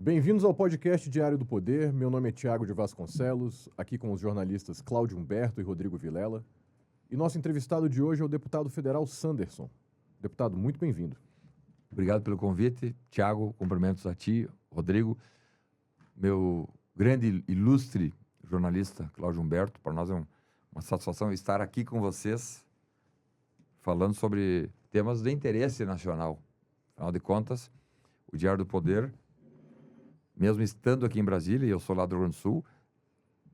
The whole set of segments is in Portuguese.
Bem-vindos ao podcast Diário do Poder. Meu nome é Tiago de Vasconcelos, aqui com os jornalistas Cláudio Humberto e Rodrigo Vilela. E nosso entrevistado de hoje é o deputado federal Sanderson. Deputado, muito bem-vindo. Obrigado pelo convite. Tiago, cumprimentos a ti, Rodrigo, meu grande, ilustre jornalista Cláudio Humberto. Para nós é uma satisfação estar aqui com vocês, falando sobre temas de interesse nacional. Afinal de contas, o Diário do Poder, mesmo estando aqui em Brasília, e eu sou lá do Rio Grande do Sul,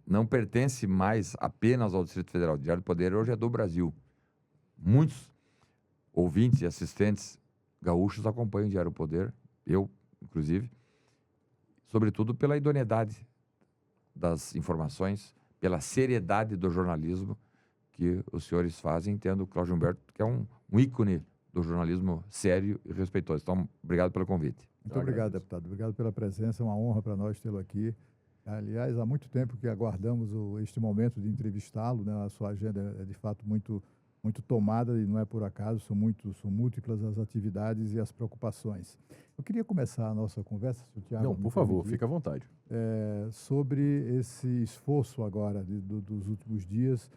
não pertence mais apenas ao Distrito Federal. O Diário do Poder hoje é do Brasil. Muitos ouvintes e assistentes gaúchos acompanham o Diário do Poder, eu, inclusive, sobretudo pela idoneidade das informações, pela seriedade do jornalismo que os senhores fazem, tendo o Cláudio Humberto, que é um ícone do jornalismo sério e respeitoso. Então, obrigado pelo convite. Muito obrigado, deputado. Obrigado pela presença. É uma honra para nós tê-lo aqui. Aliás, há muito tempo que aguardamos este momento de entrevistá-lo, né? A sua agenda é de fato muito tomada e não é por acaso, são múltiplas as atividades e as preocupações. Eu queria começar a nossa conversa, se o Tiago Não, por favor, fique à vontade. sobre esse esforço agora dos últimos dias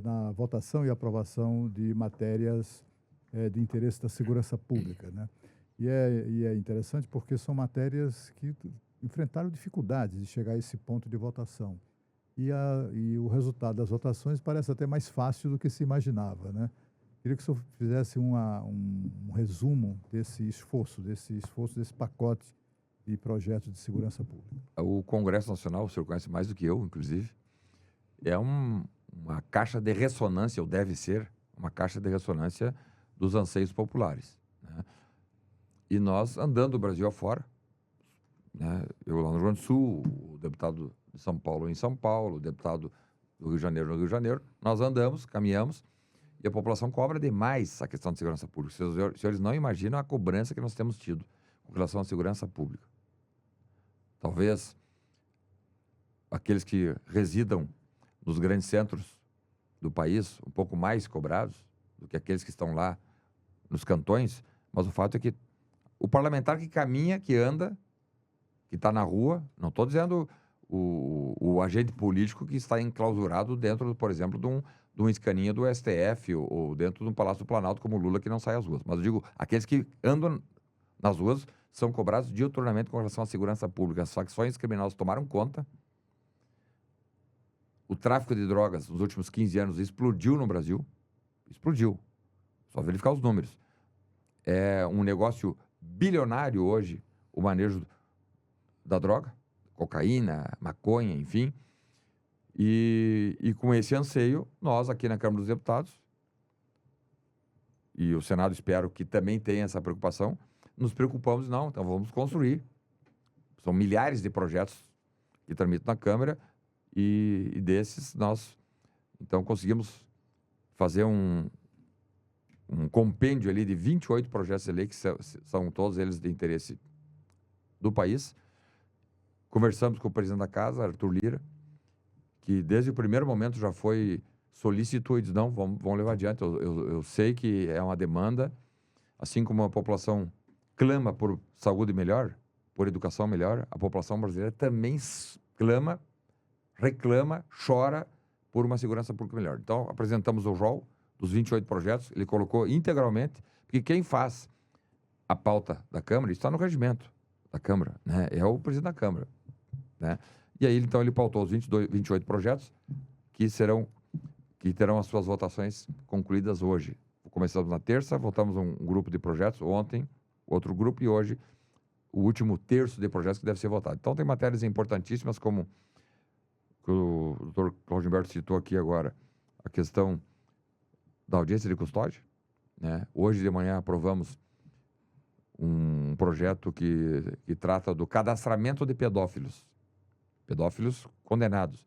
na votação e aprovação de matérias de interesse da segurança pública, né? E é interessante porque são matérias que enfrentaram dificuldades de chegar a esse ponto de votação. E o resultado das votações parece até mais fácil do que se imaginava, né? Queria que o senhor fizesse um resumo desse esforço, desse pacote de projetos de segurança pública. O Congresso Nacional, o senhor conhece mais do que eu, inclusive, é uma caixa de ressonância, ou deve ser uma caixa de ressonância dos anseios populares, né? E nós, andando o Brasil afora, né? Eu lá no Rio Grande do Sul, o deputado de São Paulo em São Paulo, o deputado do Rio de Janeiro no Rio de Janeiro, nós andamos, caminhamos, e a população cobra demais a questão de segurança pública. Os senhores não imaginam a cobrança que nós temos tido com relação à segurança pública. Talvez aqueles que residam nos grandes centros do país, um pouco mais cobrados do que aqueles que estão lá nos cantões, mas o fato é que o parlamentar que caminha, que anda, que está na rua, não estou dizendo o agente político que está enclausurado dentro, por exemplo, de um escaninho do STF ou dentro de um Palácio do Planalto, como o Lula, que não sai às ruas. Mas eu digo, aqueles que andam nas ruas são cobrados diuturnamente com relação à segurança pública. As facções criminosas tomaram conta. O tráfico de drogas nos últimos 15 anos explodiu no Brasil. Explodiu. Só verificar os números. É um negócio bilionário hoje, o manejo da droga, cocaína, maconha, enfim. E com esse anseio, nós aqui na Câmara dos Deputados, e o Senado espero que também tenha essa preocupação, nos preocupamos, não, então vamos construir. São milhares de projetos que tramitam na Câmara e desses nós, então, conseguimos fazer um compêndio ali de 28 projetos de lei, que são todos eles de interesse do país. Conversamos com o presidente da Casa, Arthur Lira, que desde o primeiro momento já foi solícito e disse, não, vamos levar adiante. Eu sei que é uma demanda, assim como a população clama por saúde melhor, por educação melhor, a população brasileira também clama, reclama, chora por uma segurança pública melhor. Então, apresentamos o rol dos 28 projetos, ele colocou integralmente, porque quem faz a pauta da Câmara, isso está no regimento da Câmara, né? É o presidente da Câmara, né? E aí, então, ele pautou os 28 projetos que terão as suas votações concluídas hoje. Começamos na terça, votamos um grupo de projetos, ontem outro grupo e hoje o último terço de projetos que deve ser votado. Então, tem matérias importantíssimas, como que o doutor Cláudio Humberto citou aqui agora, a questão da audiência de custódia, né? Hoje de manhã aprovamos um projeto que trata do cadastramento de pedófilos condenados.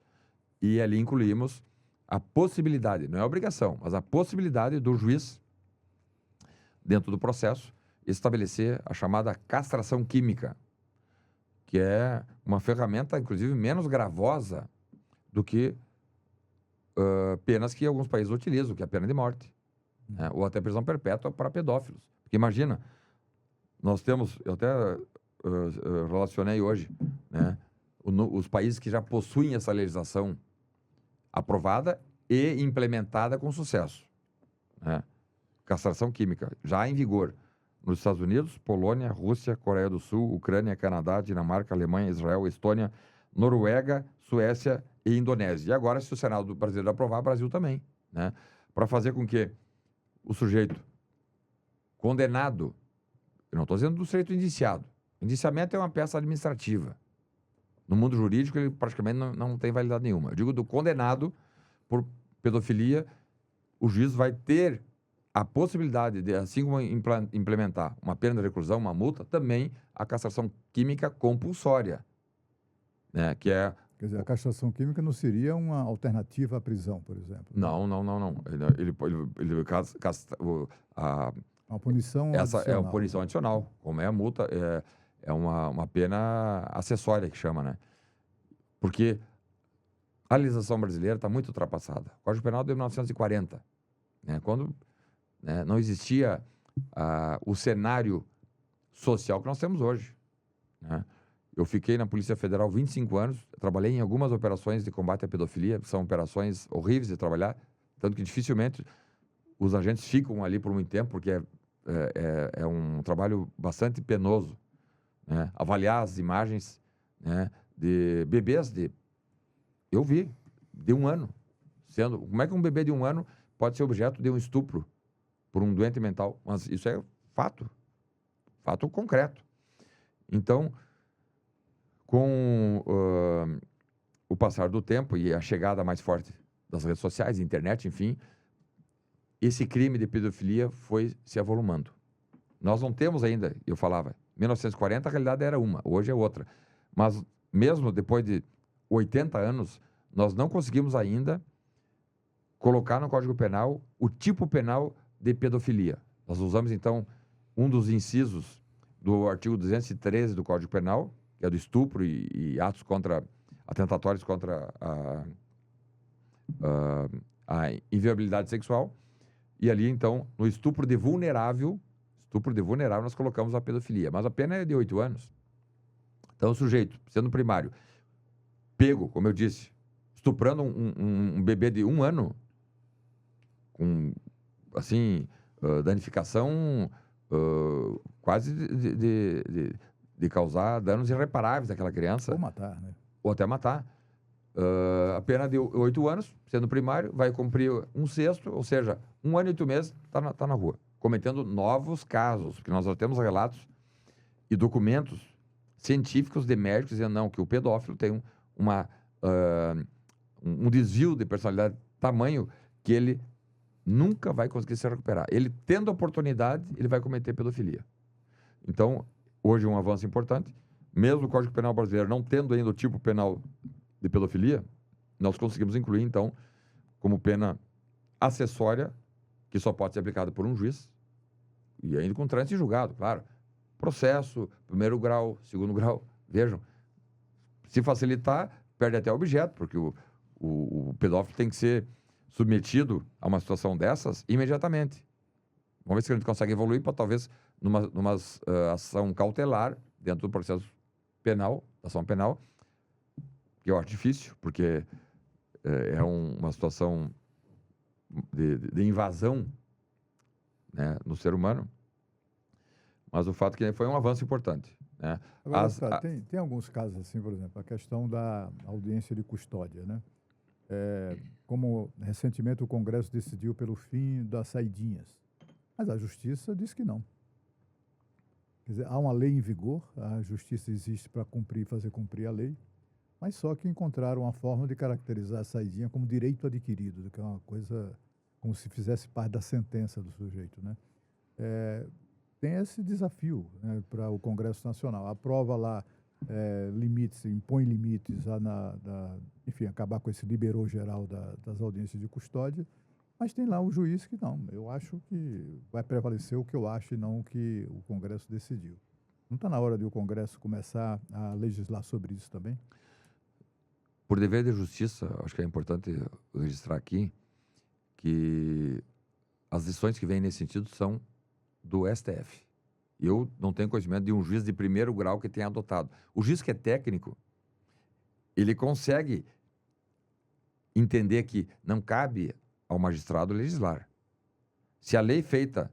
E ali incluímos a possibilidade, não é obrigação, mas a possibilidade do juiz, dentro do processo, estabelecer a chamada castração química, que é uma ferramenta, inclusive, menos gravosa do que penas que alguns países utilizam, que é a pena de morte, né? Ou até prisão perpétua para pedófilos. Porque imagina, nós temos, eu até relacionei hoje, né? Os países que já possuem essa legislação aprovada e implementada com sucesso, né? Castração química, já em vigor nos Estados Unidos, Polônia, Rússia, Coreia do Sul, Ucrânia, Canadá, Dinamarca, Alemanha, Israel, Estônia, Noruega, Suécia e Indonésia. E agora, se o Senado brasileiro aprovar, o Brasil também, né? Para fazer com que o sujeito condenado, eu não estou dizendo do sujeito indiciado, indiciamento é uma peça administrativa. No mundo jurídico, ele praticamente não tem validade nenhuma. Eu digo do condenado por pedofilia, o juiz vai ter a possibilidade de, assim como implementar uma pena de reclusão, uma multa, também a castração química compulsória, né? Que é... Quer dizer, a castração química não seria uma alternativa à prisão, por exemplo? Não. Uma punição essa adicional. é uma punição adicional. Como é a multa, é uma pena acessória que chama, né? Porque a legislação brasileira está muito ultrapassada. O Código Penal de 1940, né? Quando, né, não existia o cenário social que nós temos hoje, né? Eu fiquei na Polícia Federal 25 anos, trabalhei em algumas operações de combate à pedofilia, são operações horríveis de trabalhar, tanto que dificilmente os agentes ficam ali por muito tempo, porque é um trabalho bastante penoso, né? Avaliar as imagens, né, de bebês eu vi, de 1 ano, como é que um bebê de 1 ano pode ser objeto de um estupro por um doente mental? Mas isso é fato concreto. Então, com o passar do tempo e a chegada mais forte das redes sociais, internet, enfim, esse crime de pedofilia foi se avolumando. Nós não temos ainda, eu falava, em 1940 a realidade era uma, hoje é outra. Mas mesmo depois de 80 anos, nós não conseguimos ainda colocar no Código Penal o tipo penal de pedofilia. Nós usamos, então, um dos incisos do artigo 213 do Código Penal, que é do estupro e atos atentatórios contra a inviolabilidade sexual. E ali, então, no estupro de vulnerável, nós colocamos a pedofilia. Mas a pena é de 8 anos. Então, o sujeito, sendo primário, pego, como eu disse, estuprando um bebê de 1 ano, com, assim, danificação quase de causar danos irreparáveis àquela criança. Ou matar, né? Ou até matar. A pena de 8 anos, sendo primário, vai cumprir 1/6, ou seja, 1 ano e 8 meses, está na rua, cometendo novos casos, porque nós já temos relatos e documentos científicos de médicos dizendo não, que o pedófilo tem um desvio de personalidade tamanho que ele nunca vai conseguir se recuperar. Ele, tendo a oportunidade, ele vai cometer pedofilia. Então, hoje um avanço importante, mesmo o Código Penal brasileiro não tendo ainda o tipo penal de pedofilia, nós conseguimos incluir, então, como pena acessória, que só pode ser aplicada por um juiz, e ainda com trânsito em julgado, claro. Processo, 1º grau, 2º grau. Vejam, se facilitar, perde até o objeto, porque o pedófilo tem que ser submetido a uma situação dessas imediatamente. Vamos ver se a gente consegue evoluir para talvez numa ação cautelar dentro do processo penal, ação penal, que eu acho difícil, porque é uma situação de invasão, né, no ser humano, mas o fato é que foi um avanço importante, né? Agora, tem alguns casos assim, por exemplo, a questão da audiência de custódia, né? Como recentemente o Congresso decidiu pelo fim das saidinhas, mas a Justiça diz que não. Quer dizer, há uma lei em vigor, a Justiça existe para fazer cumprir a lei, mas só que encontraram uma forma de caracterizar a saidinha como direito adquirido, que é uma coisa como se fizesse parte da sentença do sujeito, né? Tem esse desafio, né, para o Congresso Nacional. Aprova lá limites, impõe limites enfim, acabar com esse liberou geral das audiências de custódia, mas tem lá o juiz que não. Eu acho que vai prevalecer o que eu acho e não o que o Congresso decidiu. Não está na hora de o Congresso começar a legislar sobre isso também? Por dever de justiça, acho que é importante registrar aqui que as decisões que vêm nesse sentido são do STF. Eu não tenho conhecimento de um juiz de primeiro grau que tenha adotado. O juiz que é técnico, ele consegue entender que não cabe ao magistrado legislar. Se a lei feita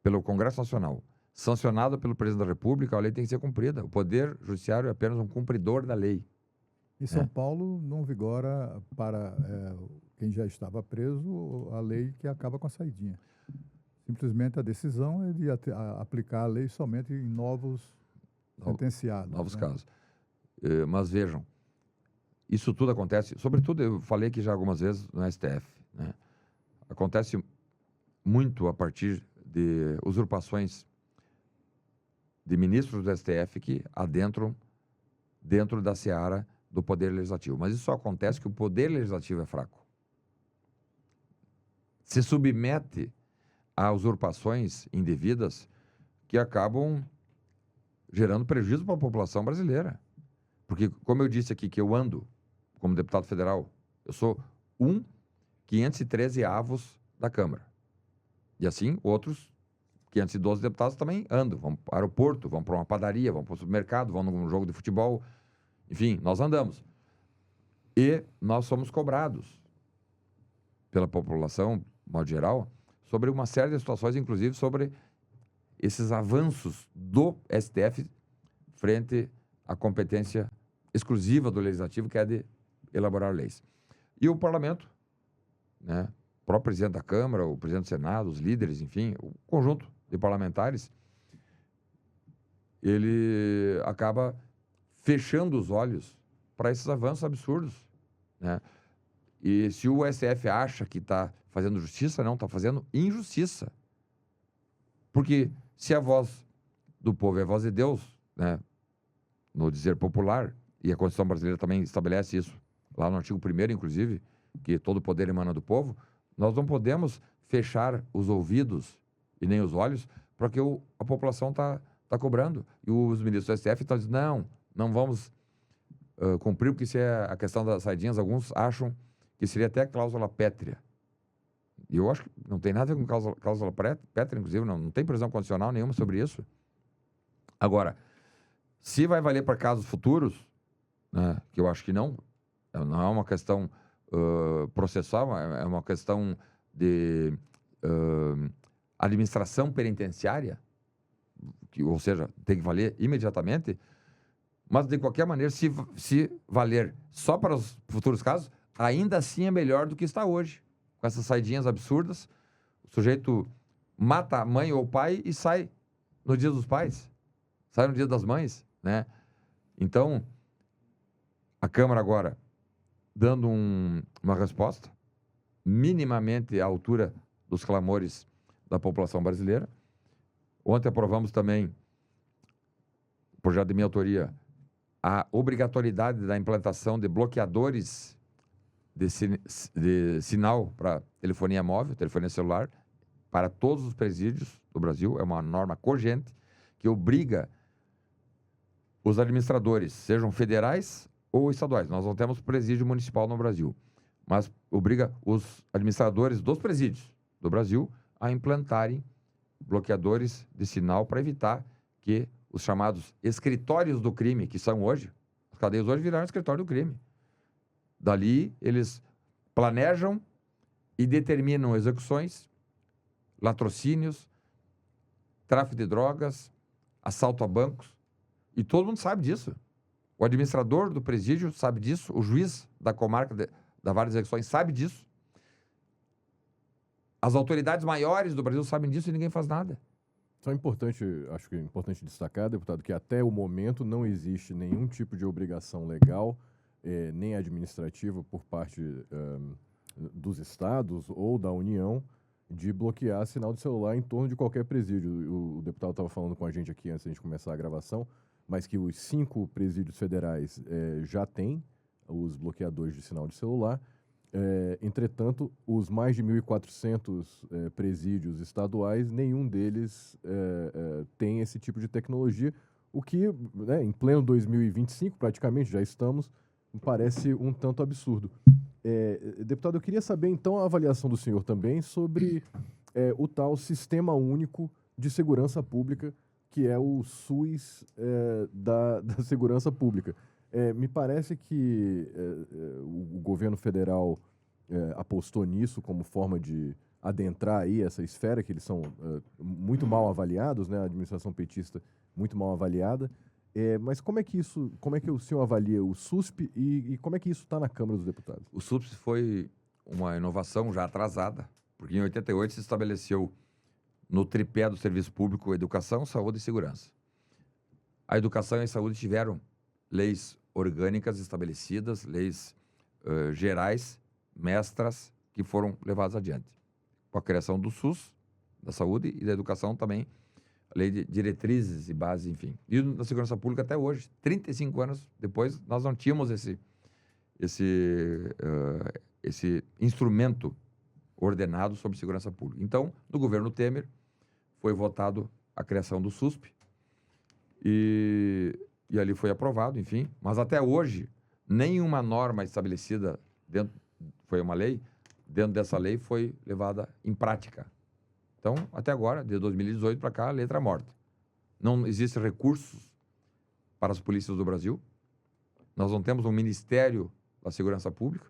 pelo Congresso Nacional, sancionada pelo Presidente da República, a lei tem que ser cumprida. O Poder Judiciário é apenas um cumpridor da lei. Em São Paulo, não vigora para quem já estava preso a lei que acaba com a saidinha. Simplesmente a decisão é de aplicar a lei somente em novos sentenciados. Novos né? casos. Mas vejam, isso tudo acontece, sobretudo, eu falei aqui já algumas vezes no STF, né? Acontece muito a partir de usurpações de ministros do STF que adentram dentro da seara do Poder Legislativo. Mas isso só acontece que o Poder Legislativo é fraco. Se submete a usurpações indevidas que acabam gerando prejuízo para a população brasileira. Porque, como eu disse aqui, que eu ando como deputado federal, eu sou 513 avos da Câmara. E assim, outros 512 deputados também andam. Vão para o aeroporto, vão para uma padaria, vão para o supermercado, vão num jogo de futebol. Enfim, nós andamos. E nós somos cobrados pela população, de modo geral, sobre uma série de situações, inclusive sobre esses avanços do STF frente à competência exclusiva do Legislativo, que é de elaborar leis. E o Parlamento, né, o próprio presidente da Câmara, o presidente do Senado, os líderes, enfim, o conjunto de parlamentares, ele acaba fechando os olhos para esses avanços absurdos, né? E se o STF acha que está fazendo justiça, não, está fazendo injustiça. Porque se a voz do povo é a voz de Deus, né, no dizer popular, e a Constituição brasileira também estabelece isso, lá no artigo 1º, inclusive, que todo poder emana do povo, nós não podemos fechar os ouvidos e nem os olhos para que a população está cobrando. E os ministros do STF estão dizendo, não vamos cumprir, porque isso é a questão das saidinhas. Alguns acham que seria até cláusula pétrea. E eu acho que não tem nada a ver com cláusula pétrea, inclusive, não tem previsão condicional nenhuma sobre isso. Agora, se vai valer para casos futuros, né, que eu acho que não é uma questão processual, é uma questão de administração penitenciária, ou seja, tem que valer imediatamente, mas de qualquer maneira, se valer só para os futuros casos, ainda assim é melhor do que está hoje. Com essas saidinhas absurdas, o sujeito mata a mãe ou o pai e sai no dia dos pais, sai no dia das mães, né? Então, a Câmara agora dando uma resposta minimamente à altura dos clamores da população brasileira. Ontem aprovamos também, projeto de minha autoria, a obrigatoriedade da implantação de bloqueadores de sinal para telefonia móvel, telefonia celular, para todos os presídios do Brasil. É uma norma cogente que obriga os administradores, sejam federais ou estaduais. Nós não temos presídio municipal no Brasil, mas obriga os administradores dos presídios do Brasil a implantarem bloqueadores de sinal para evitar que os chamados escritórios do crime, que são hoje, as cadeias hoje viraram escritório do crime. Dali, eles planejam e determinam execuções, latrocínios, tráfico de drogas, assalto a bancos, e todo mundo sabe disso. O administrador do presídio sabe disso, o juiz da comarca da várias execuções sabe disso. As autoridades maiores do Brasil sabem disso e ninguém faz nada. Só importante, acho que é importante destacar, deputado, que até o momento não existe nenhum tipo de obrigação legal, nem administrativa por parte dos estados ou da União de bloquear sinal de celular em torno de qualquer presídio. O deputado estava falando com a gente aqui antes de a gente começar a gravação, mas que os 5 presídios federais já têm os bloqueadores de sinal de celular. Entretanto, os mais de 1.400 presídios estaduais, nenhum deles tem esse tipo de tecnologia, o que, né, em pleno 2025, praticamente, já estamos, parece um tanto absurdo. Deputado, eu queria saber, então, a avaliação do senhor também sobre o tal Sistema Único de Segurança Pública que é o SUS da segurança pública. Me parece que o governo federal apostou nisso como forma de adentrar aí essa esfera, que eles são muito mal avaliados, né? A administração petista muito mal avaliada. Mas como é que o senhor avalia o SUSP e como é que isso está na Câmara dos Deputados? O SUSP foi uma inovação já atrasada, porque em 88 se estabeleceu no tripé do serviço público educação, saúde e segurança. A educação e a saúde tiveram leis orgânicas estabelecidas, leis gerais, mestras, que foram levadas adiante. Com a criação do SUS, da saúde e da educação também, a lei de diretrizes e bases, enfim. E na segurança pública até hoje, 35 anos depois, nós não tínhamos esse instrumento ordenado sobre segurança pública. Então, no governo Temer, foi votado a criação do SUSP e ali foi aprovado, enfim. Mas até hoje, nenhuma norma estabelecida foi uma lei, dentro dessa lei foi levada em prática. Então, até agora, de 2018 para cá, letra morta. Não existem recursos para as polícias do Brasil. Nós não temos um Ministério da Segurança Pública.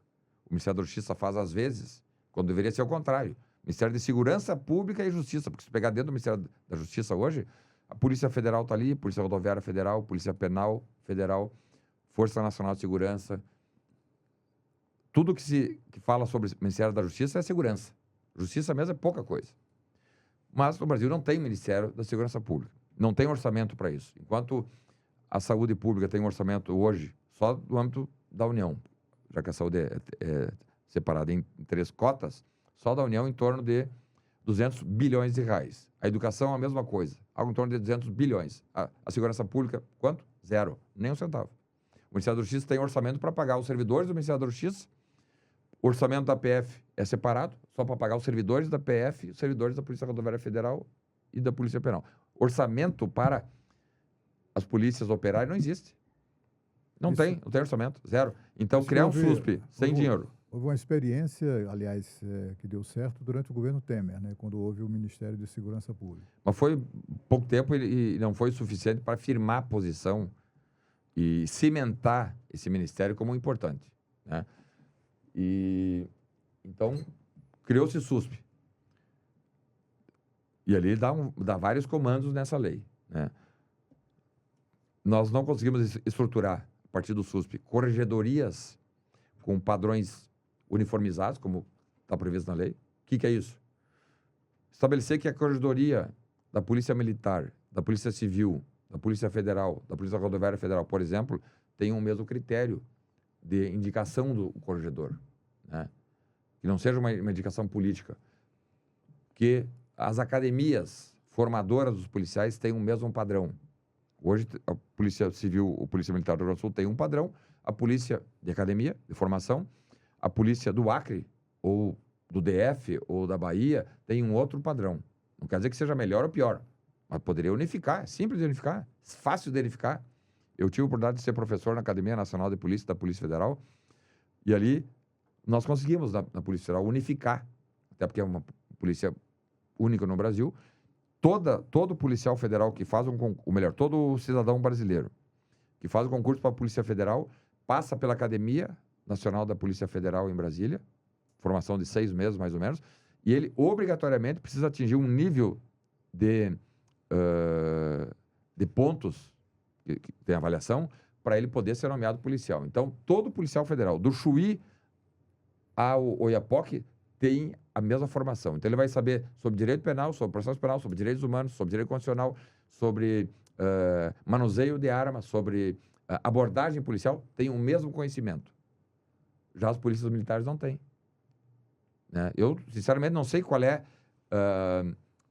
O Ministério da Justiça faz às vezes, quando deveria ser o contrário. Ministério de Segurança Pública e Justiça, porque se pegar dentro do Ministério da Justiça hoje, a Polícia Federal está ali, Polícia Rodoviária Federal, Polícia Penal Federal, Força Nacional de Segurança. Tudo que fala sobre o Ministério da Justiça é segurança. Justiça mesmo é pouca coisa. Mas no Brasil não tem Ministério da Segurança Pública. Não tem orçamento para isso. Enquanto a saúde pública tem um orçamento hoje só do âmbito da União, já que a saúde é separada em 3 cotas, só da União em torno de 200 bilhões de reais. A educação a mesma coisa, algo em torno de 200 bilhões. A segurança pública, quanto? 0, nem um centavo. O Ministério da Justiça tem orçamento para pagar os servidores do Ministério da Justiça. O orçamento da PF é separado, só para pagar os servidores da PF, os servidores da Polícia Rodoviária Federal e da Polícia Penal. Orçamento para as polícias operarem não existe. Não tem orçamento, 0. Então, criar um SUSP sem dinheiro. Houve uma experiência, aliás, que deu certo durante o governo Temer, né, quando houve o Ministério de Segurança Pública. Mas foi pouco tempo e não foi suficiente para firmar a posição e cimentar esse ministério como importante, né? E então criou-se SUSP. E ali dá vários comandos nessa lei, né? Nós não conseguimos estruturar, a partir do SUSP, corregedorias com padrões uniformizados, como está previsto na lei. O que é isso? Estabelecer que a corregedoria da Polícia Militar, da Polícia Civil, da Polícia Federal, da Polícia Rodoviária Federal, por exemplo, tem o mesmo critério de indicação do corregedor, né? Que não seja uma indicação política. Que as academias formadoras dos policiais têm o mesmo padrão. Hoje, a Polícia Civil, a Polícia Militar do Rio Grande do Sul tem um padrão, a Polícia de Academia, de Formação, a Polícia do Acre, ou do DF, ou da Bahia, tem um outro padrão. Não quer dizer que seja melhor ou pior, mas poderia unificar, é simples de unificar, fácil de unificar. Eu tive a oportunidade de ser professor na Academia Nacional de Polícia da Polícia Federal, e ali nós conseguimos, na Polícia Federal, unificar, até porque é uma polícia única no Brasil. Todo policial federal que faz todo cidadão brasileiro que faz o concurso para a Polícia Federal passa pela Academia Nacional da Polícia Federal em Brasília, formação de 6 meses mais ou menos, e ele obrigatoriamente precisa atingir um nível de pontos que tem avaliação para ele poder ser nomeado policial. Então, todo policial federal, do Chuí ao Oiapoque, tem a mesma formação. Então, ele vai saber sobre direito penal, sobre processo penal, sobre direitos humanos, sobre direito constitucional, sobre manuseio de armas, sobre abordagem policial, tem o mesmo conhecimento. Já as polícias militares não têm, né? Eu, sinceramente, não sei qual é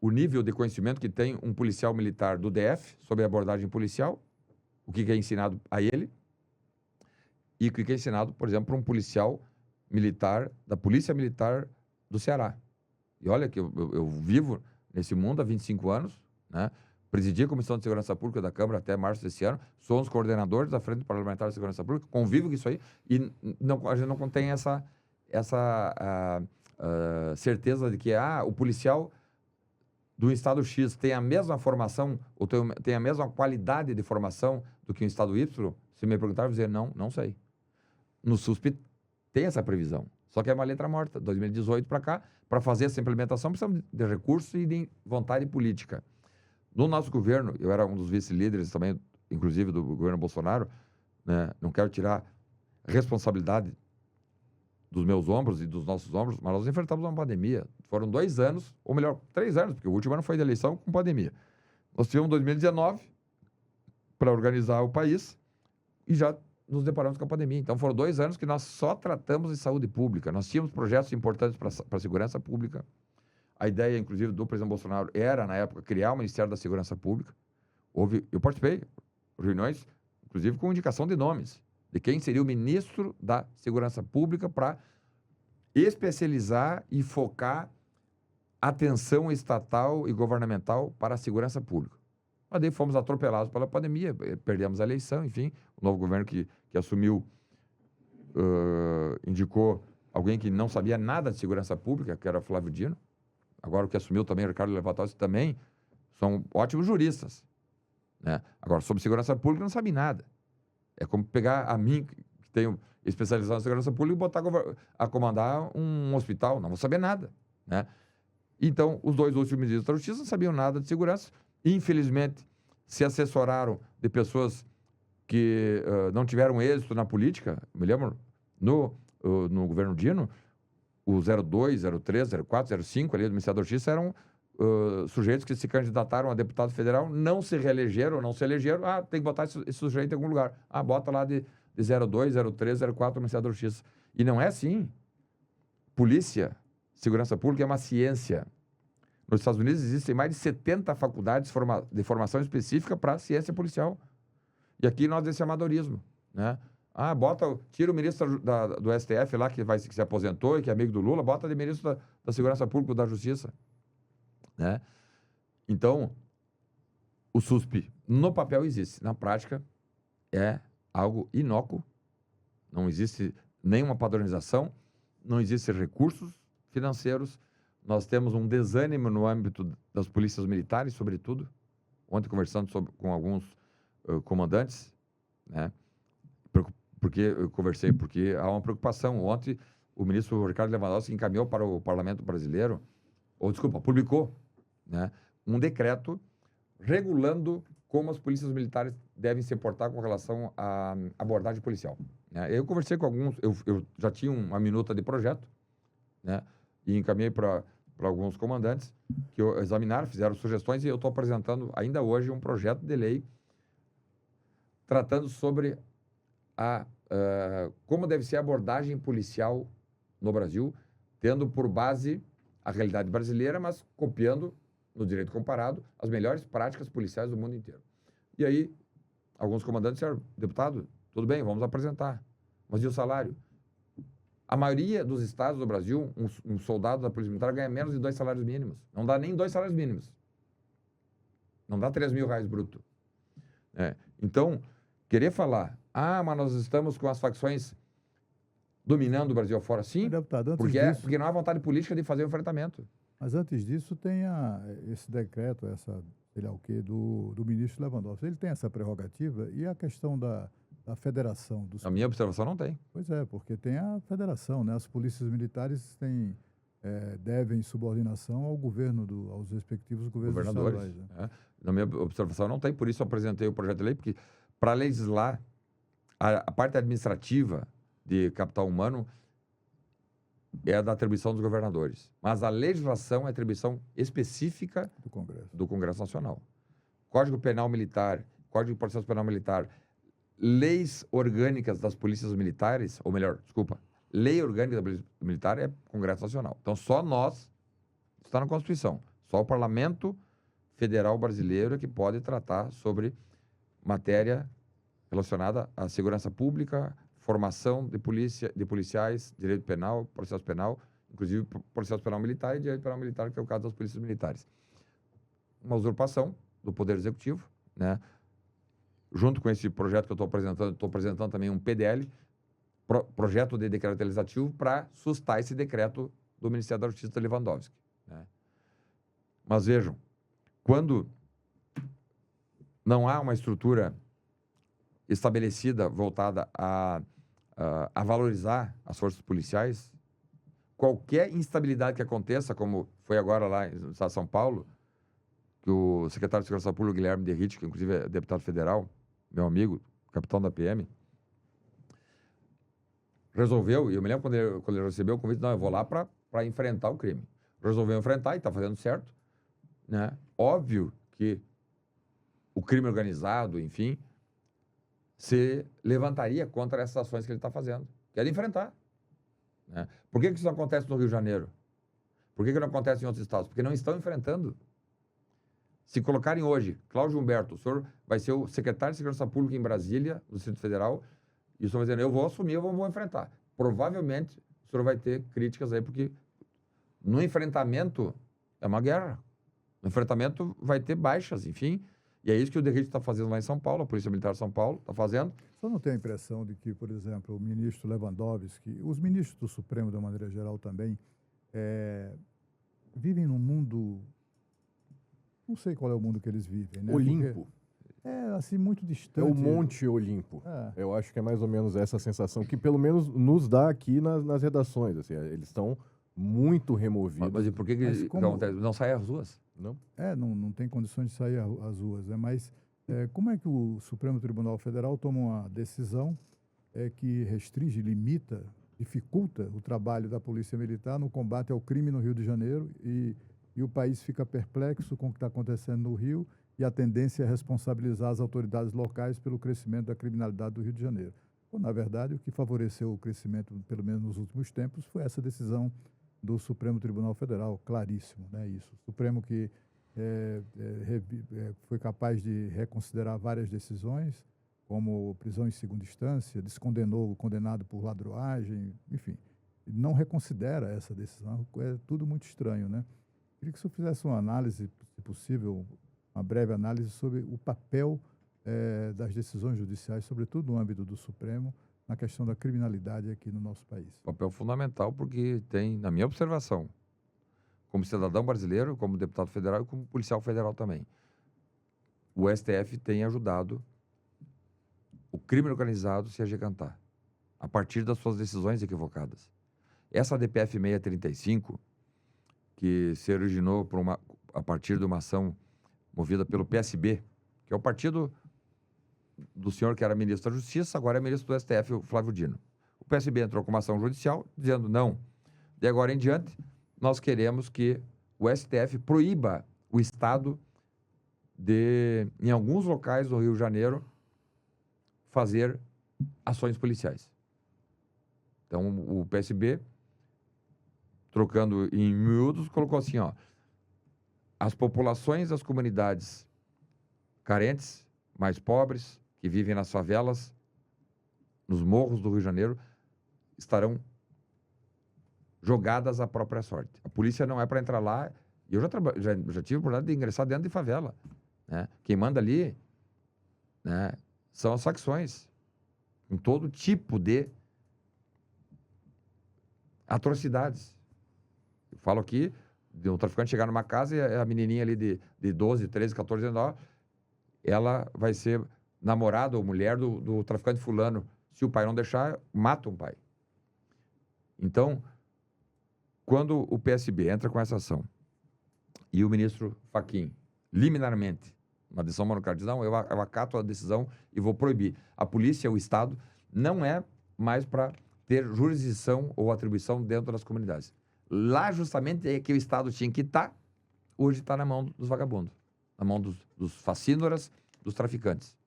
o nível de conhecimento que tem um policial militar do DF sobre abordagem policial, o que é ensinado a ele, e o que é ensinado, por exemplo, para um policial militar da Polícia Militar do Ceará. E olha que eu vivo nesse mundo há 25 anos, né? Presidi a Comissão de Segurança Pública da Câmara até março desse ano, sou um dos coordenadores da Frente Parlamentar de Segurança Pública, convivo com isso aí, e a gente não tem essa certeza de que o policial do Estado X tem a mesma formação, ou tem a mesma qualidade de formação do que o Estado Y? Se me perguntar, eu vou dizer, não sei. No SUSP tem essa previsão. Só que é uma letra morta. 2018 para cá, para fazer essa implementação, precisamos de recursos e de vontade política. No nosso governo, eu era um dos vice-líderes também, inclusive do governo Bolsonaro, né? Não quero tirar responsabilidade dos meus ombros e dos nossos ombros, mas nós enfrentamos uma pandemia. Foram 2 anos, ou melhor, 3 anos, porque o último ano foi de eleição com pandemia. Nós tivemos 2019 para organizar o país e já nos deparamos com a pandemia. Então, foram 2 anos que nós só tratamos de saúde pública. Nós tínhamos projetos importantes para a segurança pública. A ideia, inclusive, do presidente Bolsonaro era, na época, criar o Ministério da Segurança Pública. Eu participei de reuniões, inclusive, com indicação de nomes, de quem seria o ministro da Segurança Pública para especializar e focar atenção estatal e governamental para a segurança pública. Mas daí fomos atropelados pela pandemia, perdemos a eleição, enfim, o novo governo que assumiu indicou alguém que não sabia nada de segurança pública, que era Flávio Dino. Agora o que assumiu também, Ricardo Lewandowski, também são ótimos juristas, né? Agora, sobre segurança pública, não sabe nada. É como pegar a mim, que tenho especialização em segurança pública, e botar a comandar um hospital. Não vou saber nada, né? Então, os 2 últimos ministros da Justiça não sabiam nada de segurança. Infelizmente, se assessoraram de pessoas que não tiveram êxito na política. Me lembro, no governo Dino, o 02, 03, 04, 05 ali do Ministério da Justiça eram sujeitos que se candidataram a deputado federal, não se reelegeram, não se elegeram. Tem que botar esse sujeito em algum lugar. Bota lá de 02, 03, 04 no Ministério da Justiça. E não é assim. Polícia, segurança pública é uma ciência. Nos Estados Unidos existem mais de 70 faculdades de formação específica para ciência policial. E aqui nós desse amadorismo, né? Tira o ministro do STF lá, que se aposentou e que é amigo do Lula, bota de ministro da Segurança Pública ou da Justiça, né? Então, o SUSP no papel existe, na prática é algo inócuo, não existe nenhuma padronização, não existem recursos financeiros, nós temos um desânimo no âmbito das polícias militares, sobretudo. Ontem, conversando com alguns comandantes, né? Porque há uma preocupação. Ontem, o ministro Ricardo Lewandowski encaminhou para o Parlamento Brasileiro, publicou, né, um decreto regulando como as polícias militares devem se portar com relação à abordagem policial, né? Eu conversei com alguns, eu já tinha uma minuta de projeto, né, e encaminhei para alguns comandantes que examinaram, fizeram sugestões, e eu estou apresentando ainda hoje um projeto de lei tratando sobre como deve ser a abordagem policial no Brasil, tendo por base a realidade brasileira, mas copiando, no direito comparado, as melhores práticas policiais do mundo inteiro. E aí, alguns comandantes disseram, deputado, tudo bem, vamos apresentar, mas e o salário? A maioria dos estados do Brasil, um soldado da Polícia Militar ganha menos de 2 salários mínimos. Não dá nem 2 salários mínimos. Não dá R$3.000 bruto. Então, querer falar, mas nós estamos com as facções dominando o Brasil afora, sim, deputado, porque não há vontade política de fazer o enfrentamento. Mas antes disso tem esse decreto, sei lá o quê, do ministro Lewandowski. Ele tem essa prerrogativa, e a questão da federação dos... A minha observação não tem. Pois é, porque tem a federação, né? As polícias militares devem subordinação ao governo, aos respectivos governadores. Né? Na minha observação não tem, por isso eu apresentei o projeto de lei, porque para legislar a parte administrativa de capital humano é da atribuição dos governadores, mas a legislação é atribuição específica do Congresso Nacional. Código Penal Militar, Código de Processo Penal Militar, leis orgânicas das polícias militares, ou melhor, lei orgânica da Polícia Militar é Congresso Nacional. Então, só nós, está na Constituição, só o Parlamento Federal Brasileiro é que pode tratar sobre matéria relacionada à segurança pública, formação de policiais, direito penal, processo penal, inclusive processo penal militar e direito penal militar, que é o caso das polícias militares. Uma usurpação do Poder Executivo, né? Junto com esse projeto que eu estou apresentando também um PDL, projeto de decreto legislativo, para sustar esse decreto do Ministério da Justiça de Lewandowski, né? Mas vejam, quando não há uma estrutura estabelecida, voltada a valorizar as forças policiais, qualquer instabilidade que aconteça, como foi agora lá no estado de São Paulo, que o secretário de Segurança Pública, Guilherme Derrite, que inclusive é deputado federal, meu amigo, capitão da PM, resolveu, e eu me lembro quando ele recebeu o convite, não, eu vou lá para enfrentar o crime. Resolveu enfrentar e está fazendo certo, né? Óbvio que o crime organizado, enfim, se levantaria contra essas ações que ele está fazendo, que é de enfrentar. Né? Por que isso não acontece no Rio de Janeiro? Por que não acontece em outros estados? Porque não estão enfrentando. Se colocarem hoje, Cláudio Humberto, o senhor vai ser o secretário de Segurança Pública em Brasília, do Distrito Federal, e o senhor vai dizer, eu vou assumir, eu vou enfrentar. Provavelmente, o senhor vai ter críticas aí, porque no enfrentamento é uma guerra. No enfrentamento vai ter baixas, enfim. E é isso que o Derrite está fazendo lá em São Paulo, a Polícia Militar de São Paulo está fazendo. Só não tem a impressão de que, por exemplo, o ministro Lewandowski, os ministros do Supremo, de uma maneira geral, também, vivem num mundo... Não sei qual é o mundo que eles vivem, né? Olimpo. Porque assim, muito distante. É o Monte Olimpo. Eu acho que é mais ou menos essa sensação que, pelo menos, nos dá aqui nas redações. Assim, eles estão muito removidos. Mas e por que não saem às ruas? Não? Não tem condições de sair às ruas, né? Mas como é que o Supremo Tribunal Federal toma uma decisão que restringe, limita, dificulta o trabalho da Polícia Militar no combate ao crime no Rio de Janeiro e o país fica perplexo com o que está acontecendo no Rio e a tendência é responsabilizar as autoridades locais pelo crescimento da criminalidade do Rio de Janeiro. Bom, na verdade, o que favoreceu o crescimento, pelo menos nos últimos tempos, foi essa decisão do Supremo Tribunal Federal, claríssimo, né? Isso. O Supremo que foi capaz de reconsiderar várias decisões, como prisão em segunda instância, descondenou o condenado por ladroagem, enfim, não reconsidera essa decisão. É tudo muito estranho, né? Queria que o senhor fizesse uma análise, se possível, uma breve análise sobre o papel das decisões judiciais, sobretudo no âmbito do Supremo, na questão da criminalidade aqui no nosso país. Papel fundamental porque tem, na minha observação, como cidadão brasileiro, como deputado federal e como policial federal também, o STF tem ajudado o crime organizado a se agigantar, a partir das suas decisões equivocadas. Essa DPF 635, que se originou a partir de uma ação movida pelo PSB, que é o partido do senhor que era ministro da Justiça, agora é ministro do STF, o Flávio Dino. O PSB entrou com uma ação judicial dizendo não. De agora em diante, nós queremos que o STF proíba o Estado de, em alguns locais do Rio de Janeiro, fazer ações policiais. Então, o PSB, trocando em miúdos, colocou assim, ó, as populações das comunidades carentes, mais pobres, que vivem nas favelas, nos morros do Rio de Janeiro, estarão jogadas à própria sorte. A polícia não é para entrar lá. Eu já tive a oportunidade de ingressar dentro de favela. Né? Quem manda ali, né, são as facções, com todo tipo de atrocidades. Eu falo aqui de um traficante chegar numa casa e a menininha ali de 12, 13, 14 anos, ela vai ser namorada ou mulher do traficante fulano. Se o pai não deixar, mata um pai. Então, quando o PSB entra com essa ação e o ministro Fachin, liminarmente, uma decisão monocrática, diz, não, eu acato a decisão e vou proibir. A polícia, o Estado, não é mais para ter jurisdição ou atribuição dentro das comunidades. Lá, justamente, é que o Estado tinha que estar, hoje está na mão dos vagabundos, na mão dos facínoras, dos traficantes.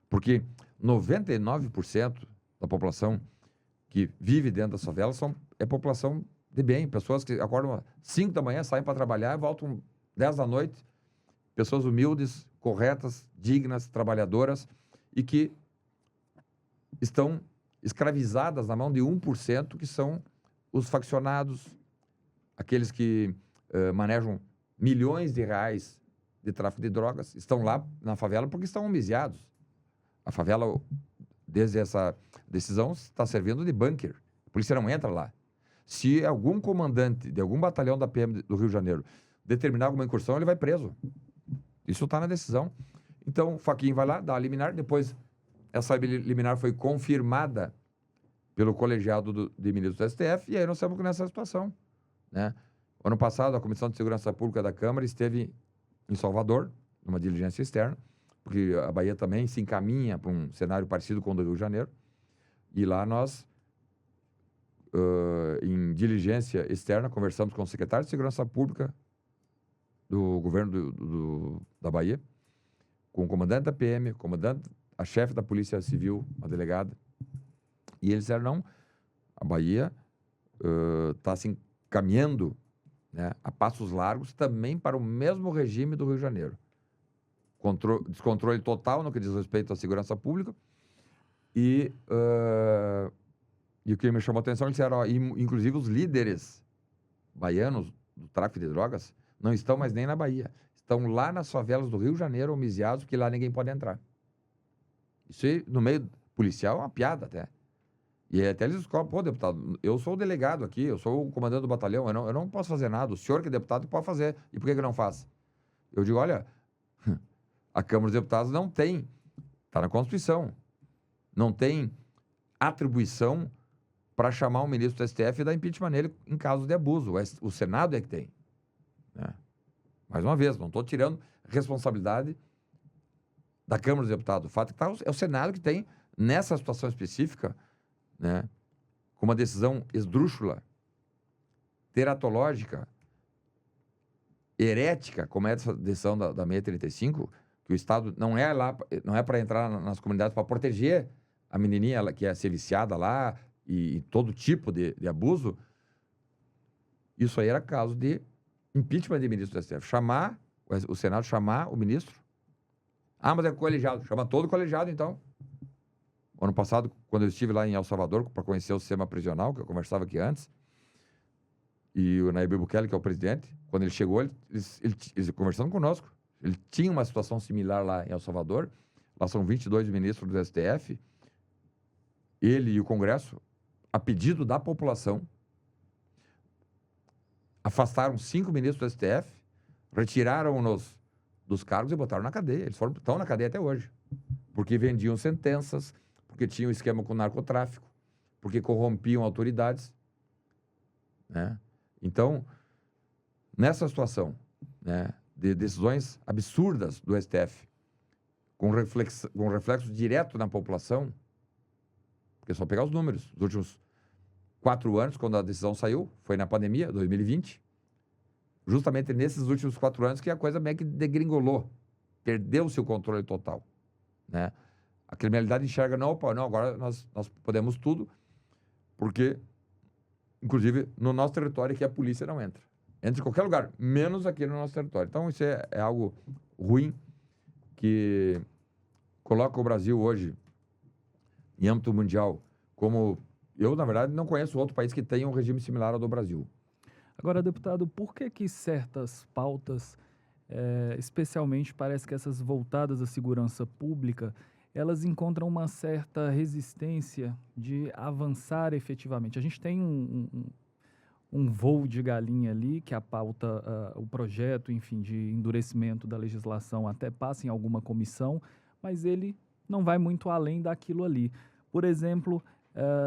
Porque 99% da população que vive dentro das favelas é população de bem, pessoas que acordam às 5 da manhã, saem para trabalhar e voltam 10 da noite, pessoas humildes, corretas, dignas, trabalhadoras e que estão escravizadas na mão de 1%, que são os faccionados, aqueles que manejam milhões de reais de tráfico de drogas, estão lá na favela porque estão homiciados. A favela, desde essa decisão, está servindo de bunker. A polícia não entra lá. Se algum comandante de algum batalhão da PM do Rio de Janeiro determinar alguma incursão, ele vai preso. Isso está na decisão. Então, o Fachin vai lá, dá a liminar, depois essa liminar foi confirmada pelo colegiado de ministros do STF, e aí nós estamos nessa situação, né? Ano passado, a Comissão de Segurança Pública da Câmara esteve em Salvador, numa diligência externa, porque a Bahia também se encaminha para um cenário parecido com o do Rio de Janeiro, e lá nós, em diligência externa, conversamos com o secretário de Segurança Pública do governo da Bahia, com o comandante da PM, a chefe da Polícia Civil, a delegada, e eles disseram, não, a Bahia está se encaminhando, né, a passos largos também para o mesmo regime do Rio de Janeiro. Descontrole total no que diz respeito à segurança pública. E o que me chamou a atenção, eles disseram, inclusive os líderes baianos do tráfico de drogas não estão mais nem na Bahia. Estão lá nas favelas do Rio de Janeiro, homiziados, porque lá ninguém pode entrar. Isso aí, no meio policial, é uma piada até. E até eles descobrem, pô, deputado, eu sou o delegado aqui, eu sou o comandante do batalhão, eu não posso fazer nada. O senhor que é deputado pode fazer. E por que não faz? Eu digo, olha, a Câmara dos Deputados não tem, está na Constituição, não tem atribuição para chamar um ministro do STF e dar impeachment nele em caso de abuso. O Senado é que tem. Né? Mais uma vez, não estou tirando responsabilidade da Câmara dos Deputados. O fato é que é o Senado que tem, nessa situação específica, né, com uma decisão esdrúxula, teratológica, herética, como é essa decisão da 635, que o Estado não é para entrar nas comunidades para proteger a menininha que ia ser viciada lá e todo tipo de abuso. Isso aí era caso de impeachment de ministro do STF. O Senado chamar o ministro. Ah, mas é colegiado. Chama todo o colegiado, então. Ano passado, quando eu estive lá em El Salvador para conhecer o sistema prisional, que eu conversava aqui antes, e o Nayib Bukele, que é o presidente, quando ele chegou, eles conversando conosco, ele tinha uma situação similar lá em El Salvador. Lá são 22 ministros do STF. Ele e o Congresso, a pedido da população, afastaram 5 ministros do STF, retiraram-nos dos cargos e botaram na cadeia. Eles estão na cadeia até hoje. Porque vendiam sentenças, porque tinham esquema com narcotráfico, porque corrompiam autoridades. Né? Então, nessa situação, né, de decisões absurdas do STF, com reflexo direto na população, porque é só pegar os números. Os últimos 4 anos, quando a decisão saiu, foi na pandemia, 2020, justamente nesses últimos 4 anos que a coisa meio que degringolou, perdeu-se o controle total. Né? A criminalidade enxerga, não, agora nós podemos tudo, porque, inclusive, no nosso território que a polícia não entra. Entra em qualquer lugar, menos aqui no nosso território. Então, isso é algo ruim, que coloca o Brasil hoje, em âmbito mundial, como... Eu, na verdade, não conheço outro país que tenha um regime similar ao do Brasil. Agora, deputado, por que certas pautas, especialmente parece que essas voltadas à segurança pública, elas encontram uma certa resistência de avançar efetivamente? A gente tem um voo de galinha ali, que a pauta, o projeto, enfim, de endurecimento da legislação até passa em alguma comissão, mas ele não vai muito além daquilo ali. Por exemplo,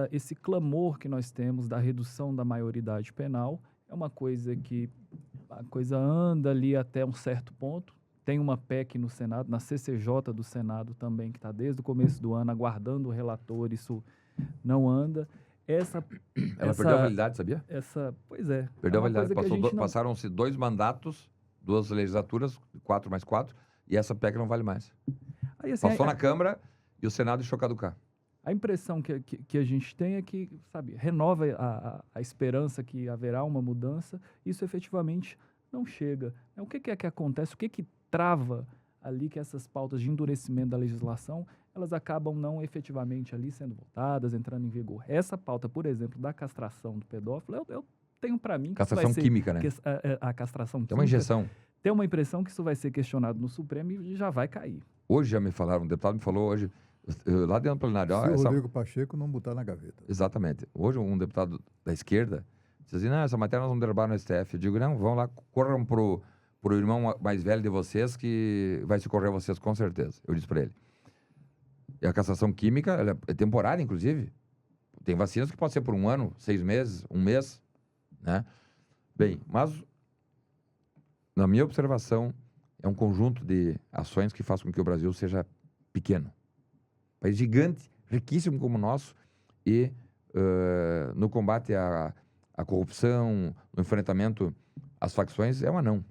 esse clamor que nós temos da redução da maioridade penal é uma coisa que a coisa anda ali até um certo ponto. Tem uma PEC no Senado, na CCJ do Senado também, que está desde o começo do ano aguardando o relator, isso não anda. Ela perdeu a validade, sabia? Pois é. Perdeu a validade. Passaram-se 2 mandatos, 2 legislaturas, 4 mais 4, e essa PEC não vale mais. Aí, assim, passou na Câmara e o Senado deixou caducar. A impressão que a gente tem é que, sabe, renova a esperança que haverá uma mudança, isso efetivamente não chega. O que é que acontece? O que trava ali que essas pautas de endurecimento da legislação, elas acabam não efetivamente ali sendo votadas, entrando em vigor? Essa pauta, por exemplo, da castração do pedófilo, eu tenho para mim... Castração química, né? A castração química. É uma injeção. Tem uma impressão que isso vai ser questionado no Supremo e já vai cair. Hoje já me falaram, um deputado me falou hoje... Lá dentro do plenário... Se o Rodrigo Pacheco não botar na gaveta. Exatamente. Hoje um deputado da esquerda Diz assim, não, essa matéria nós vamos derrubar no STF. Eu digo, não, vão lá, corram pro irmão mais velho de vocês que vai socorrer vocês com certeza. Eu disse para ele. E a cassação química, ela é temporária, inclusive. Tem vacinas que pode ser por 1 ano, 6 meses, 1 mês, né? Bem, mas, na minha observação, é um conjunto de ações que faz com que o Brasil seja pequeno. Um país gigante, riquíssimo como o nosso, e no combate à corrupção, no enfrentamento às facções, é um anão.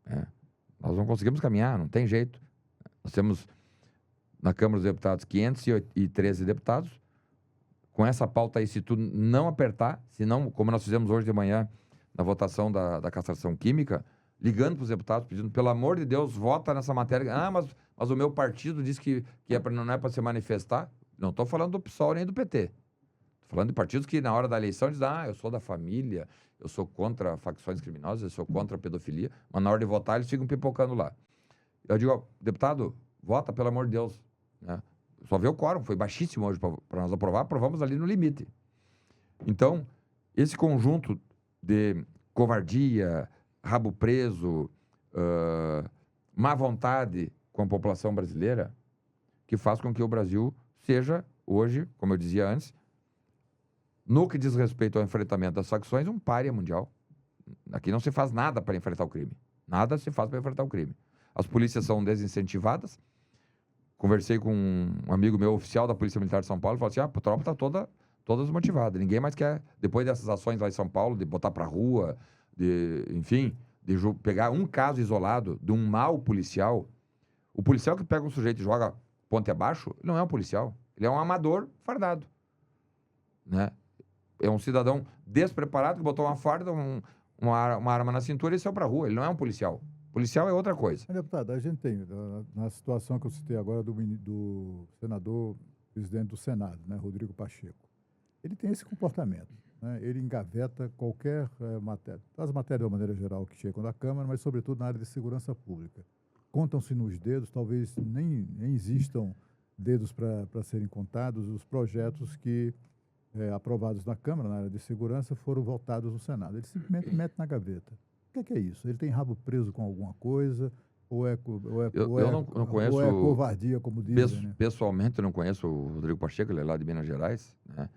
Né? Nós não conseguimos caminhar, não tem jeito. Nós temos, na Câmara dos Deputados, 513 deputados. Com essa pauta aí, se tu não apertar, se não, como nós fizemos hoje de manhã, na votação da castração química, ligando para os deputados, pedindo, pelo amor de Deus, vota nessa matéria. Ah, mas o meu partido diz que não é para se manifestar. Não estou falando do PSOL nem do PT. Estou falando de partidos que, na hora da eleição, dizem, eu sou da família, eu sou contra facções criminosas, eu sou contra a pedofilia, mas na hora de votar, eles ficam pipocando lá. Eu digo, deputado, vota, pelo amor de Deus. Né? Só vê o quórum, foi baixíssimo hoje para nós aprovar, aprovamos ali no limite. Então, esse conjunto de covardia, rabo preso, má vontade com a população brasileira, que faz com que o Brasil seja, hoje, como eu dizia antes, no que diz respeito ao enfrentamento das facções, um pária mundial. Aqui não se faz nada para enfrentar o crime. Nada se faz para enfrentar o crime. As polícias são desincentivadas. Conversei com um amigo meu, oficial da Polícia Militar de São Paulo, e falou assim, a tropa está toda desmotivada. Ninguém mais quer, depois dessas ações lá em São Paulo, de botar para rua, enfim, de pegar um caso isolado de um mau policial. O policial que pega um sujeito e joga ponte abaixo, ele não é um policial. Ele é um amador fardado. Né? É um cidadão despreparado que botou uma farda, uma arma na cintura e saiu para a rua. Ele não é um policial. Policial é outra coisa. Mas, deputado, a gente tem, na situação que eu citei agora do senador, presidente do Senado, né, Rodrigo Pacheco, ele tem esse comportamento. Né? Ele engaveta qualquer matéria, as matérias de uma maneira geral que chegam da Câmara, mas sobretudo na área de segurança pública. Contam-se nos dedos, talvez nem existam dedos para serem contados, os projetos que, aprovados na Câmara, na área de segurança, foram votados no Senado. Ele simplesmente mete na gaveta. O que é isso? Ele tem rabo preso com alguma coisa? Ou é covardia, como dizem? Né? Pessoalmente, eu não conheço o Rodrigo Pacheco, ele é lá de Minas Gerais. Né?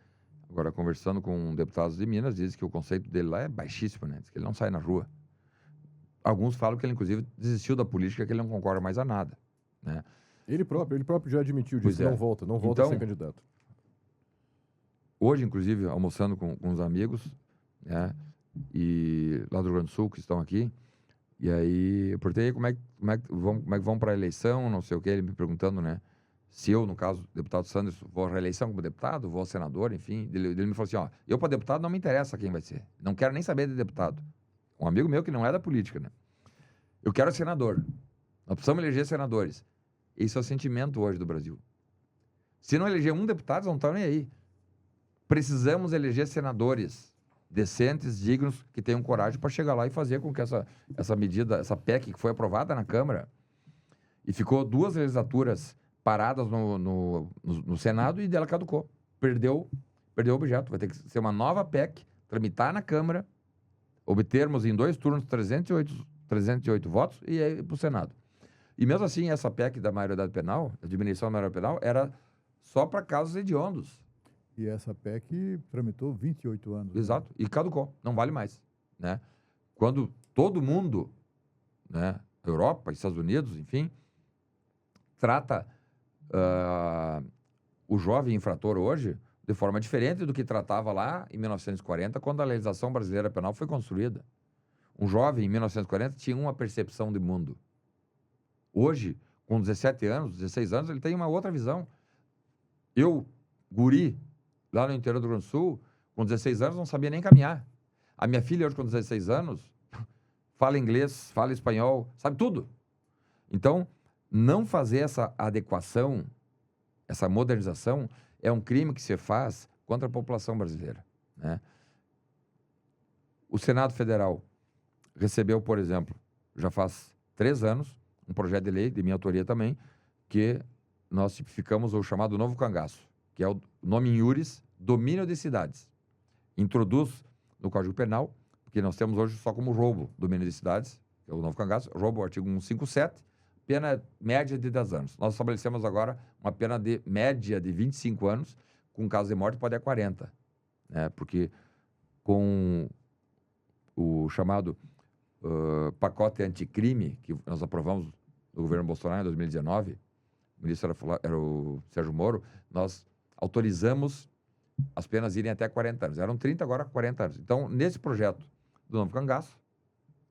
Agora, conversando com deputados de Minas, diz que o conceito dele lá é baixíssimo, né? Diz que ele não sai na rua. Alguns falam que ele, inclusive, desistiu da política, que ele não concorda mais a nada. Né? Ele próprio já admitiu, disse que não volta então, a ser candidato. Hoje, inclusive, almoçando com uns amigos, né? E lá do Rio Grande do Sul, que estão aqui, e aí eu perguntei como é que vão para a eleição, não sei o que, ele me perguntando, né, se eu, no caso, deputado Sanders, vou à reeleição como deputado, vou a senador, enfim, ele me falou assim, eu para deputado não me interessa quem vai ser, não quero nem saber de deputado. Um amigo meu que não é da política, né, eu quero senador, nós precisamos eleger senadores. Esse é o sentimento hoje do Brasil. Se não eleger um deputado, eles não estão nem aí. Precisamos eleger senadores decentes, dignos, que tenham coragem para chegar lá e fazer com que essa medida, essa PEC que foi aprovada na Câmara e ficou 2 legislaturas paradas no Senado e dela caducou. Perdeu o objeto. Vai ter que ser uma nova PEC, tramitar na Câmara, obtermos em 2 turnos 308 votos e ir para o Senado. E mesmo assim, essa PEC da maioridade penal, a diminuição da maioridade penal, era só para casos hediondos. E essa PEC tramitou 28 anos. Exato. Né? E caducou. Não vale mais. Né? Quando todo mundo, né, Europa, Estados Unidos, enfim, trata o jovem infrator hoje de forma diferente do que tratava lá em 1940, quando a legislação brasileira penal foi construída. Um jovem, em 1940, tinha uma percepção de mundo. Hoje, com 17 anos, 16 anos, ele tem uma outra visão. Eu, guri, lá no interior do Rio Grande do Sul, com 16 anos, não sabia nem caminhar. A minha filha, hoje, com 16 anos, fala inglês, fala espanhol, sabe tudo. Então, não fazer essa adequação, essa modernização, é um crime que se faz contra a população brasileira. Né? O Senado Federal recebeu, por exemplo, já faz 3 anos, um projeto de lei, de minha autoria também, que nós tipificamos o chamado novo cangaço, que é o nome em iuris, domínio de cidades. Introduz no Código Penal, porque nós temos hoje só como roubo domínio de cidades, que é o novo cangaço, roubo, artigo 157, pena média de 10 anos. Nós estabelecemos agora uma pena de média de 25 anos, com caso de morte pode ir a 40, né? Porque com o chamado pacote anticrime, que nós aprovamos no governo Bolsonaro em 2019, o ministro era o Sérgio Moro, nós autorizamos as penas irem até 40 anos. Eram 30, agora 40 anos. Então, nesse projeto do novo cangaço,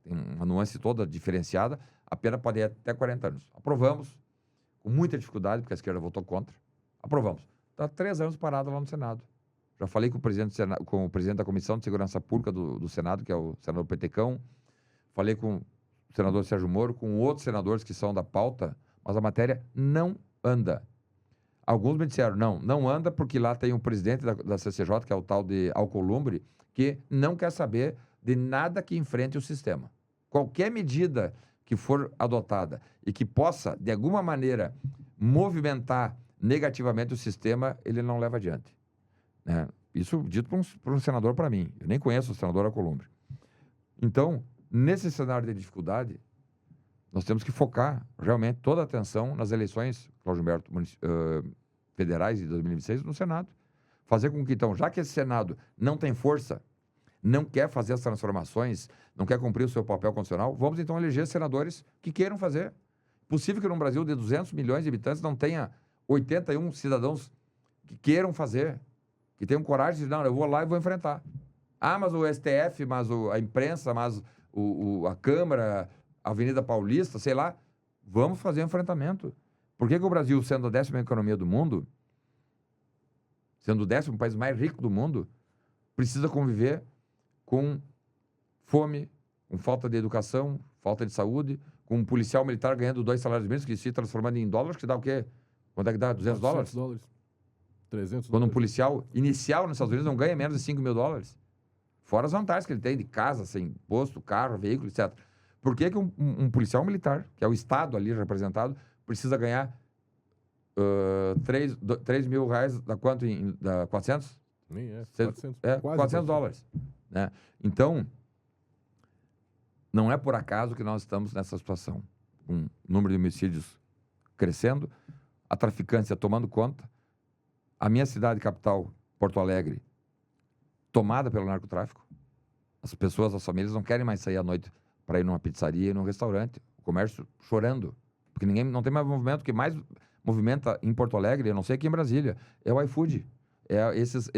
tem uma nuance toda diferenciada, a pena pode ir até 40 anos. Aprovamos, com muita dificuldade, porque a esquerda votou contra. Aprovamos. Está 3 anos parado lá no Senado. Já falei com o presidente da Comissão de Segurança Pública do Senado, que é o senador Petecão. Falei com o senador Sérgio Moro, com outros senadores que são da pauta, mas a matéria não anda. Alguns me disseram, não anda porque lá tem o presidente da CCJ, que é o tal de Alcolumbre, que não quer saber de nada que enfrente o sistema. Qualquer medida que for adotada e que possa, de alguma maneira, movimentar negativamente o sistema, ele não leva adiante. Né? Isso dito por um senador para mim. Eu nem conheço o senador Alcolumbre. Então, nesse cenário de dificuldade, nós temos que focar realmente toda a atenção nas eleições, Cláudio Humberto, federais de 2026 no Senado. Fazer com que, então, já que esse Senado não tem força, não quer fazer as transformações, não quer cumprir o seu papel constitucional, vamos então eleger senadores que queiram fazer. Possível que num Brasil de 200 milhões de habitantes não tenha 81 cidadãos que queiram fazer, que tenham coragem de dizer, não, eu vou lá e vou enfrentar. Ah, mas o STF, mas a imprensa, mas a Câmara, a Avenida Paulista, sei lá, vamos fazer um enfrentamento. Por que o Brasil, sendo a 10ª economia do mundo, sendo o 10º país mais rico do mundo, precisa conviver com fome, com falta de educação, falta de saúde, com um policial militar ganhando 2 salários mínimos, que se transformando em dólares, que dá o quê? Quanto é que dá? 200 dólares? 300 Quando um dólares. policial inicial nos Estados Unidos não ganha menos de 5 mil dólares. Fora as vantagens que ele tem de casa, sem imposto, carro, veículo, etc. Por que um policial militar, que é o Estado ali representado, precisa ganhar 3 mil reais, dá quanto? Dá 400? Nem é, 400, 400. Quase 400 dólares. Né? Então, não é por acaso que nós estamos nessa situação. Um número de homicídios crescendo, a traficância tomando conta, a minha cidade capital, Porto Alegre, tomada pelo narcotráfico. As pessoas, as famílias não querem mais sair à noite para ir numa pizzaria e num restaurante. O comércio chorando. Porque não tem mais movimento. O que mais movimenta em Porto Alegre, eu não sei aqui em Brasília, é o iFood. É esses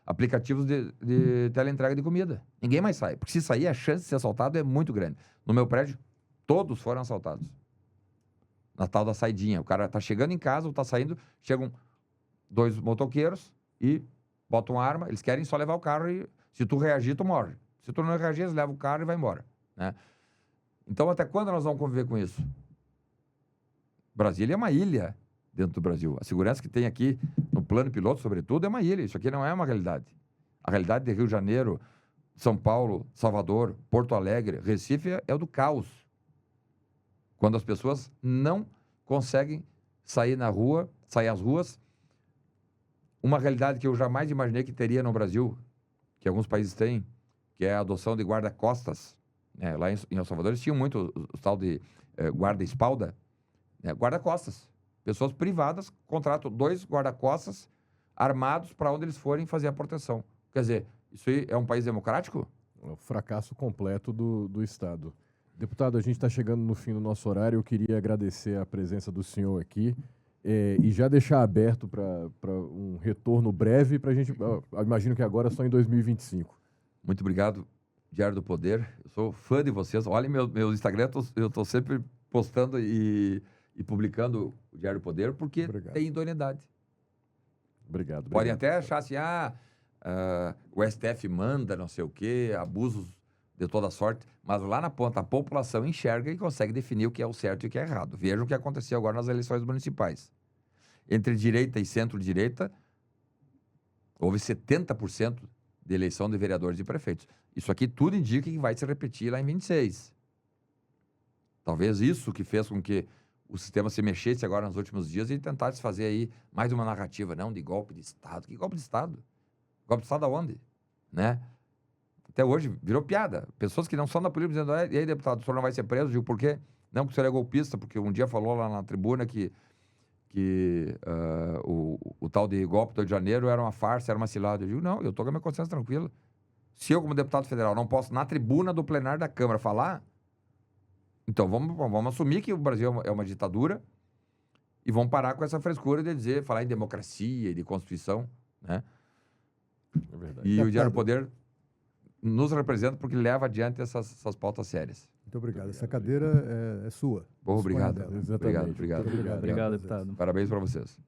aplicativos de teleentrega de comida. Ninguém mais sai. Porque se sair, a chance de ser assaltado é muito grande. No meu prédio, todos foram assaltados. Na tal da saidinha. O cara tá chegando em casa ou tá saindo, chegam 2 motoqueiros e botam uma arma, eles querem só levar o carro e se tu reagir, tu morre. Se tu não reagir, eles levam o carro e vai embora. Né? Então, até quando nós vamos conviver com isso? Brasília é uma ilha dentro do Brasil. A segurança que tem aqui, no plano piloto, sobretudo, é uma ilha. Isso aqui não é uma realidade. A realidade de Rio de Janeiro, São Paulo, Salvador, Porto Alegre, Recife é o do caos. Quando as pessoas não conseguem sair às ruas, uma realidade que eu jamais imaginei que teria no Brasil, que alguns países têm, que é a adoção de guarda-costas. Né? Lá em El Salvador eles tinham muito o tal de guarda-espalda, né? Guarda-costas. Pessoas privadas contratam 2 guarda-costas armados para onde eles forem fazer a proteção. Quer dizer, isso aí é um país democrático? É um fracasso completo do Estado. Deputado, a gente está chegando no fim do nosso horário. Eu queria agradecer a presença do senhor aqui e já deixar aberto para um retorno breve para a gente. Eu imagino que agora só em 2025. Muito obrigado, Diário do Poder. Eu sou fã de vocês. Olhem meu Instagram, eu estou sempre postando e publicando o Diário do Poder porque tem idoneidade. Obrigado. Podem até achar assim, o STF manda não sei o quê, abusos de toda sorte, mas lá na ponta a população enxerga e consegue definir o que é o certo e o que é errado. Vejam o que aconteceu agora nas eleições municipais. Entre direita e centro-direita, houve 70% de eleição de vereadores e prefeitos. Isso aqui tudo indica que vai se repetir lá em 26. Talvez isso que fez com que o sistema se mexesse agora nos últimos dias e tentasse fazer aí mais uma narrativa, não de golpe de Estado. Que golpe de Estado? Golpe de Estado aonde? né? Até hoje virou piada. Pessoas que não são da política dizendo, e aí, deputado, o senhor não vai ser preso? Eu digo, por quê? Não, porque o senhor é golpista, porque um dia falou lá na tribuna que o tal de golpe do Rio de Janeiro era uma farsa, era uma cilada. Eu digo, não, eu estou com a minha consciência tranquila. Se eu, como deputado federal, não posso, na tribuna do plenário da Câmara, falar, então vamos assumir que o Brasil é uma ditadura e vamos parar com essa frescura de dizer, falar em democracia e de Constituição, né? É verdade. E o Deputado. Diário do Poder nos representa porque leva adiante essas pautas sérias. Muito obrigado. Essa cadeira é sua. Bom, obrigado. Disponha dela. Exatamente. Obrigado. Muito Obrigado, deputado. Parabéns para vocês.